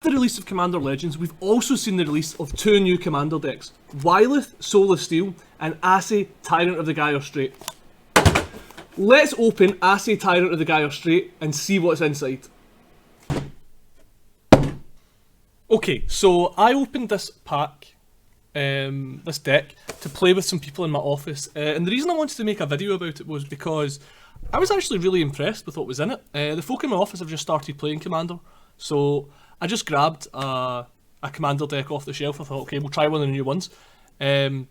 the release of Commander Legends, we've also seen the release of 2 new Commander decks. Wylith, Soul of Steel, and Aesi, Tyrant of the Gyre Strait. Let's open Aesi, Tyrant of the Gyre Strait and see what's inside. Okay, so I opened this pack, this deck, to play with some people in my office. And the reason I wanted to make a video about it was because I was actually really impressed with what was in it. The folk in my office have just started playing Commander. So I just grabbed a Commander deck off the shelf. I thought, okay, we'll try one of the new ones. And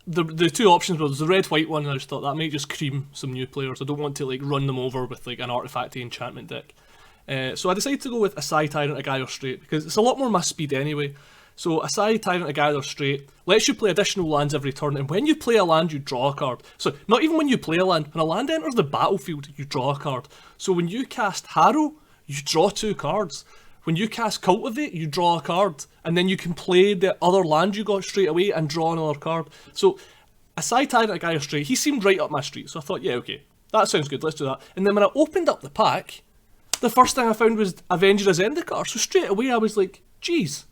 the 2 options were, there's the red-white one, and I just thought that might just cream some new players. I don't want to like run them over with like an artifacty enchantment deck. So I decided to go with Aesi, Tyrant of Gyre Strait, because it's a lot more my speed anyway. So Aesi, Tyrant of Gyre Strait lets you play additional lands every turn, and when you play a land, you draw a card. So not even when you play a land, when a land enters the battlefield, you draw a card. So when you cast Harrow, you draw 2 cards. When you cast Cultivate, you draw a card, and then you can play the other land you got straight away and draw another card. So Aesi, Tyrant of Gyre Strait, he seemed right up my street, so I thought, yeah, okay, that sounds good, let's do that. And then when I opened up the pack, the first thing I found was Avenger of Zendikar, so straight away I was like, geez,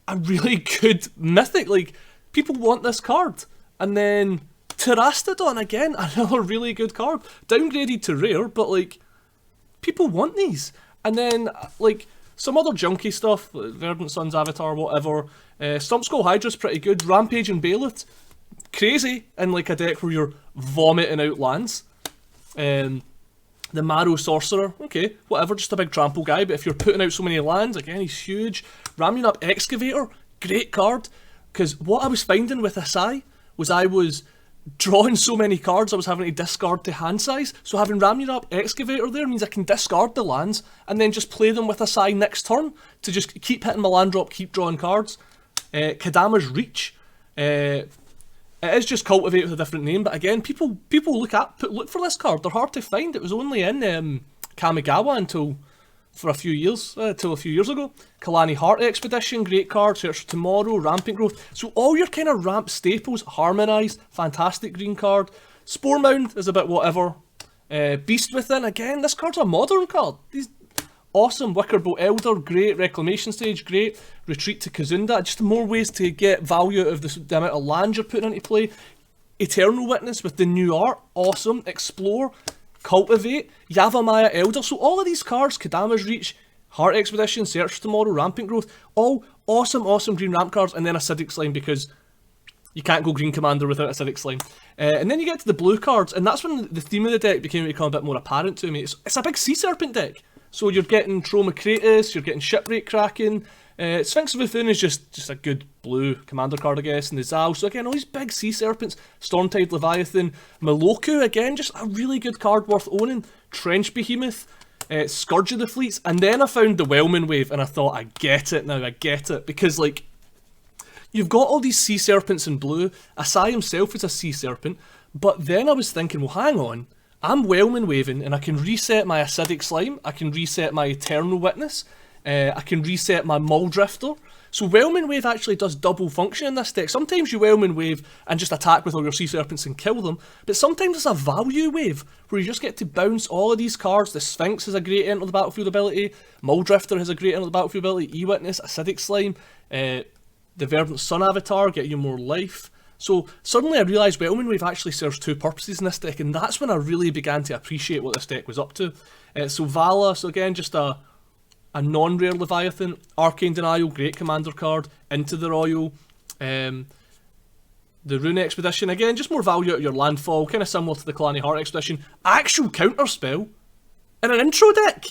a really good mythic, like, people want this card. And then Terastodon, again, another really good card. Downgraded to rare, but like, people want these. And then, like, some other junky stuff, like Verdant Sun's Avatar, whatever. Stumpskull Hydra's pretty good. Rampage and Baelith, crazy in like a deck where you're vomiting out lands. The Marrow Sorcerer, okay, whatever, just a big trample guy, but if you're putting out so many lands, again, he's huge. Ramming Up Excavator, great card, because what I was finding with Aesi was I was drawing so many cards I was having to discard to hand size, so having Ramming Up Excavator there means I can discard the lands and then just play them with Aesi next turn to just keep hitting my land drop, keep drawing cards. Kadama's Reach, it is just Cultivate with a different name, but again, people look for this card. They're hard to find. It was only in Kamigawa until a few years ago. Kalani Heart Expedition, great card. Search for Tomorrow, Rampant Growth. So all your kind of ramp staples, Harmonise, fantastic green card. Spore Mound is a bit whatever. Beast Within, again, this card's a modern card. These awesome. Wickerbolt Elder, great. Reclamation Stage, great. Retreat to Kazunda, just more ways to get value out of the amount of land you're putting into play. Eternal Witness with the new art, awesome. Explore, Cultivate, Yavimaya Elder. So all of these cards, Kadama's Reach, Heart Expedition, Search for Tomorrow, Rampant Growth, all awesome green ramp cards, and then Acidic Slime, because you can't go Green Commander without Acidic Slime. And then you get to the blue cards, and that's when the theme of the deck became a bit more apparent to me. It's a big Sea Serpent deck. So you're getting Troma Kratos, you're getting Shipwreck Kraken, Sphinx of Ithun is just a good blue commander card, I guess, and the Zal. So again, all these big Sea Serpents, Stormtide Leviathan, Maloku, again, just a really good card worth owning. Trench Behemoth, Scourge of the Fleets, and then I found the Whelming Wave, and I thought, I get it now, I get it, because like, you've got all these Sea Serpents in blue, Aesi himself is a Sea Serpent, but then I was thinking, well hang on, I'm Whelming Waving, and I can reset my Acidic Slime, I can reset my Eternal Witness, I can reset my Muldrifter. So Whelming Wave actually does double function in this deck. Sometimes you Whelming Wave and just attack with all your Sea Serpents and kill them, but sometimes it's a value wave, where you just get to bounce all of these cards. The Sphinx has a great enter the battlefield ability, Muldrifter has a great enter the battlefield ability, E-Witness, Acidic Slime, the Verdant Sun Avatar, get you more life. So suddenly I realised Whelming Wave actually serves 2 purposes in this deck, and that's when I really began to appreciate what this deck was up to. So Vala, so again, just a non-rare Leviathan. Arcane Denial, great commander card. Into the Royal. The Rune Expedition, again, just more value out of your landfall, kind of similar to the Kalani Heart Expedition. Actual counterspell in an intro deck.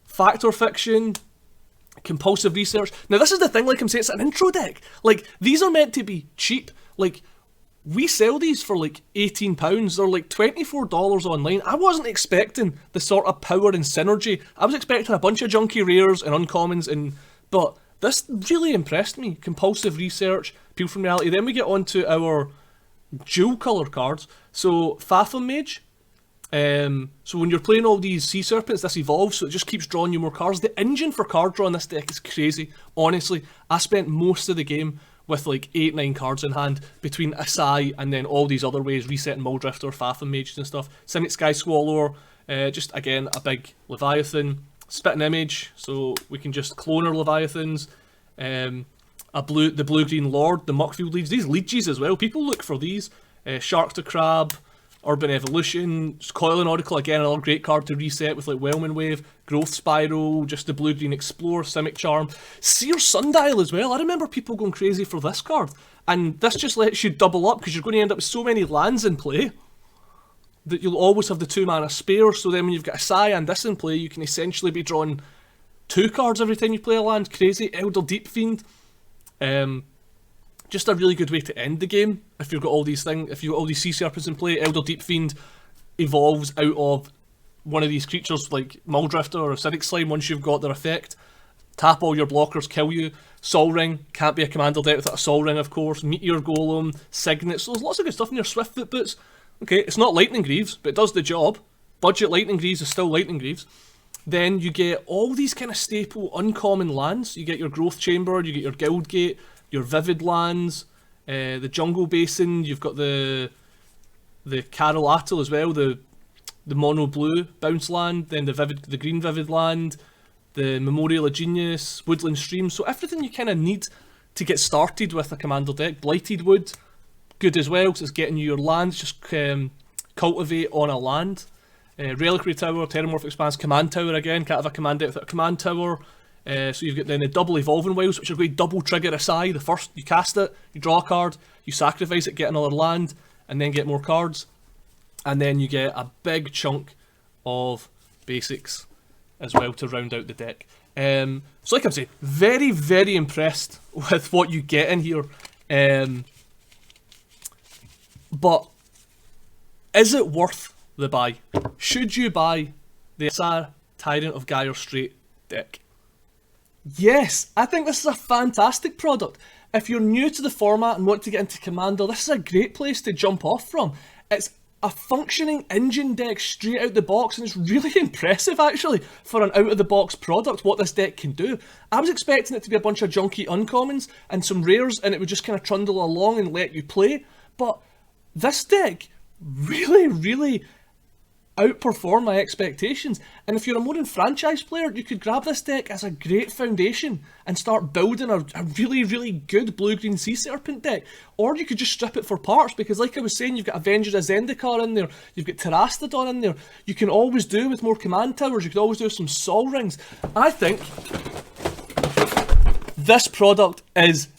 Factor Fiction, Compulsive Research. Now this is the thing, like I'm saying, it's an intro deck. Like, these are meant to be cheap. Like, we sell these for like £18, they're like $24 online. I wasn't expecting the sort of power and synergy. I was expecting a bunch of junky rares and uncommons, but this really impressed me. Compulsive Research, Peel from Reality. Then we get on to our dual colour cards. So Fathom Mage. So when you're playing all these Sea Serpents, this evolves, so it just keeps drawing you more cards. The engine for card draw in this deck is crazy. Honestly, I spent most of the game with like 8-9 cards in hand between Aesi and then all these other ways, resetting Muldrifter, Fathom Mages and stuff. Cynic Sky Swallower, just again a big Leviathan. spit an image, so we can just clone our Leviathans. The blue-green Lord, the Muckfield leads, these leeches as well, people look for these. Shark to Crab, Urban Evolution, Coiling Oracle, again another great card to reset with like Whelming Wave, Growth Spiral, just the blue-green Explore, Simic Charm, Seer Sundial as well. I remember people going crazy for this card, and this just lets you double up because you're going to end up with so many lands in play that you'll always have the 2 mana spare, so then when you've got a Sai and this in play, you can essentially be drawing 2 cards every time you play a land. Crazy. Elder Deep Fiend. Just a really good way to end the game if you've got all these things. If you've got all these Sea Serpents in play, Elder Deep Fiend evolves out of one of these creatures like Muldrifter or Acidic Slime once you've got their effect. Tap all your blockers, kill you. Sol Ring, can't be a commander deck without a Sol Ring, of course. Meteor Golem, Signet, so there's lots of good stuff in your Swiftfoot Boots. Okay, it's not Lightning Greaves, but it does the job. Budget Lightning Greaves is still Lightning Greaves. Then you get all these kind of staple uncommon lands. You get your Growth Chamber, you get your Guildgate, your Vivid lands, the Jungle Basin, you've got the Carol Attle as well, the mono blue bounce land, then the green Vivid land, the Memorial of Genius, Woodland Stream, so everything you kind of need to get started with a commander deck. Blighted Wood, good as well, because it's getting you your lands, just cultivate on a land. Reliquary Tower, Terramorphic Expanse, Command Tower again, can't have a command deck without a Command Tower. So you've got then the double Evolving Wilds, which are going to double trigger a Sai. The first, you cast it, you draw a card, you sacrifice it, get another land, and then get more cards. And then you get a big chunk of basics as well to round out the deck. So like I'm saying, very, very impressed with what you get in here. But is it worth the buy? Should you buy the Aesi Tyrant of Gyre Strait deck? Yes, I think this is a fantastic product. If you're new to the format and want to get into Commander, this is a great place to jump off from. It's a functioning engine deck straight out the box, and it's really impressive actually for an out-of-the-box product, what this deck can do. I was expecting it to be a bunch of junky uncommons and some rares, and it would just kind of trundle along and let you play, but this deck really, really outperformed my expectations. And if you're a modern franchise player, you could grab this deck as a great foundation and start building a really, really good blue-green Sea Serpent deck. Or you could just strip it for parts, because like I was saying, you've got Avenger of Zendikar in there, you've got Terastodon in there, you can always do with more command towers, you could always do some Sol Rings. I think this product is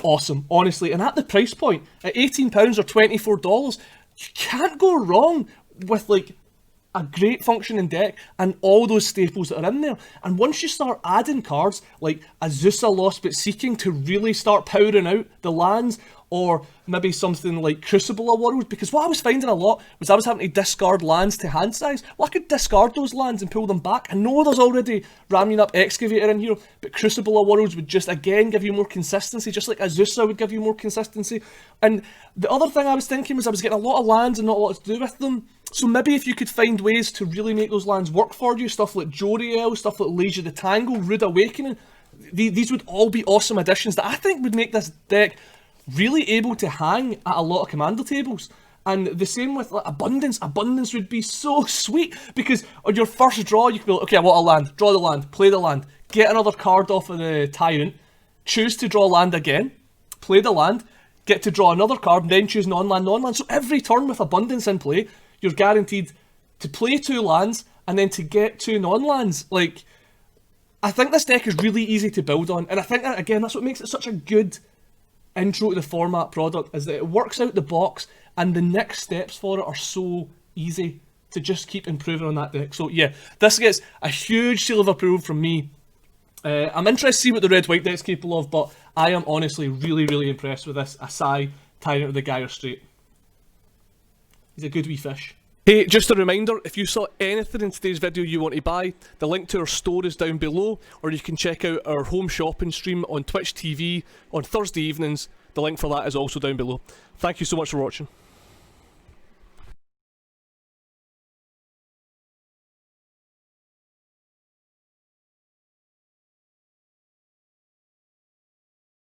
awesome, honestly, and at the price point, at £18 or $24, you can't go wrong with like a great functioning deck and all those staples that are in there. And once you start adding cards like Azusa Lost But Seeking to really start powering out the lands, or maybe something like Crucible of Worlds, because what I was finding a lot was I was having to discard lands to hand size. Well, I could discard those lands and pull them back. I know there's already ramming up Excavator in here, but Crucible of Worlds would just again give you more consistency, just like Azusa would give you more consistency. And the other thing I was thinking was I was getting a lot of lands and not a lot to do with them. So maybe if you could find ways to really make those lands work for you, stuff like Joriel, stuff like Leisure the Tangle, Rude Awakening, these would all be awesome additions that I think would make this deck really able to hang at a lot of commander tables. And the same with like, Abundance. Abundance would be so sweet, because on your first draw you could be like, okay, I want a land, draw the land, play the land, get another card off of the Tyrant, choose to draw land again, play the land, get to draw another card, and then choose non-land, non-land. So every turn with Abundance in play, you're guaranteed to play 2 lands and then to get 2 non-lands. Like, I think this deck is really easy to build on, and I think that, again, that's what makes it such a good intro to the format product, is that it works out the box and the next steps for it are so easy to just keep improving on that deck. So yeah, this gets a huge seal of approval from me. I'm interested to see what the red-white deck's capable of, but I am honestly really, really impressed with this Aesi Tyrant of the Gyre Strait. He's a good wee fish. Hey, just a reminder, if you saw anything in today's video you want to buy, the link to our store is down below, or you can check out our home shopping stream on Twitch TV on Thursday evenings. The link for that is also down below. Thank you so much for watching.